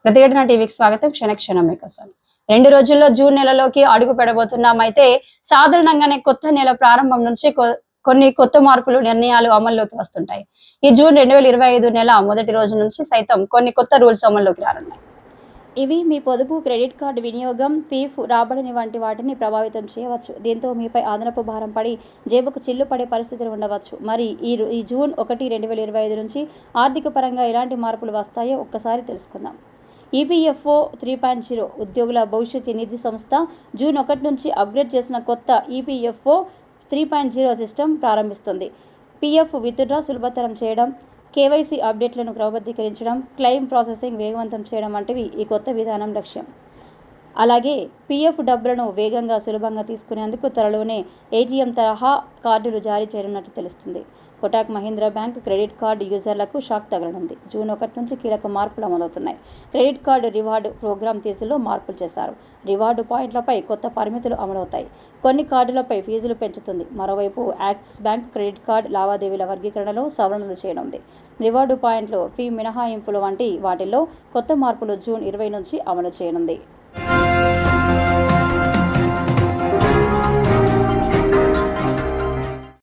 ప్రతిఘటన టీవీకి స్వాగతం. క్షణక్షణం మీకోసం. 2 రోజుల్లో జూన్ నెలలోకి అడుగు పెడబోతున్నాం. అయితే సాధారణంగానే కొత్త నెల ప్రారంభం నుంచి కొన్ని కొత్త మార్పులు, నిర్ణయాలు అమల్లోకి వస్తుంటాయి. ఈ జూన్ 2025 నెల మొదటి రోజు నుంచి సైతం కొన్ని కొత్త రూల్స్ అమల్లోకి రానున్నాయి. ఇవి మీ పొదుపు, క్రెడిట్ కార్డు వినియోగం, ఫీఫ్, రాబడిని వంటి వాటిని ప్రభావితం చేయవచ్చు. దీంతో మీపై అదనపు భారం పడి జేబుకు చిల్లు పడే పరిస్థితులు ఉండవచ్చు. మరి ఈ జూన్ 1, 2025 నుంచి ఆర్థిక పరంగా ఎలాంటి మార్పులు వస్తాయో ఒక్కసారి తెలుసుకుందాం. ఈపీఎఫ్ఓ 3.0 ఉద్యోగుల భవిష్యత్తు నిధి సంస్థ జూన్ 1 నుంచి అప్గ్రేడ్ చేసిన కొత్త ఈపీఎఫ్ఓ 3.0 సిస్టమ్ ప్రారంభిస్తుంది. పీఎఫ్ విత్డ్రా సులభతరం చేయడం, కేవైసీ అప్డేట్లను క్రమబద్ధీకరించడం, క్లెయిమ్ ప్రాసెసింగ్ వేగవంతం చేయడం వంటివి ఈ కొత్త విధానం లక్ష్యం. అలాగే పీఎఫ్ డబ్బులను వేగంగా, సులభంగా తీసుకునేందుకు త్వరలోనే ఏటీఎం తరహా కార్డులు జారీ చేయనున్నట్టు తెలుస్తుంది. Kotak Mahindra bank credit card యూజర్లకు షాక్ తగలనుంది. జూన్ 1 నుంచి కీలక మార్పులు అమలవుతున్నాయి. క్రెడిట్ కార్డు రివార్డు ప్రోగ్రామ్ ఫీజుల్లో మార్పులు చేశారు. రివార్డు పాయింట్లపై కొత్త పరిమితులు అమలవుతాయి. కొన్ని కార్డులపై ఫీజులు పెంచుతుంది. మరోవైపు యాక్సిస్ బ్యాంక్ క్రెడిట్ కార్డు లావాదేవీల వర్గీకరణలో సవరణలు చేయనుంది. రివార్డు పాయింట్లు, ఫీ మినహాయింపులు వంటి వాటిల్లో కొత్త మార్పులు జూన్ 20 నుంచి అమలు చేయనుంది.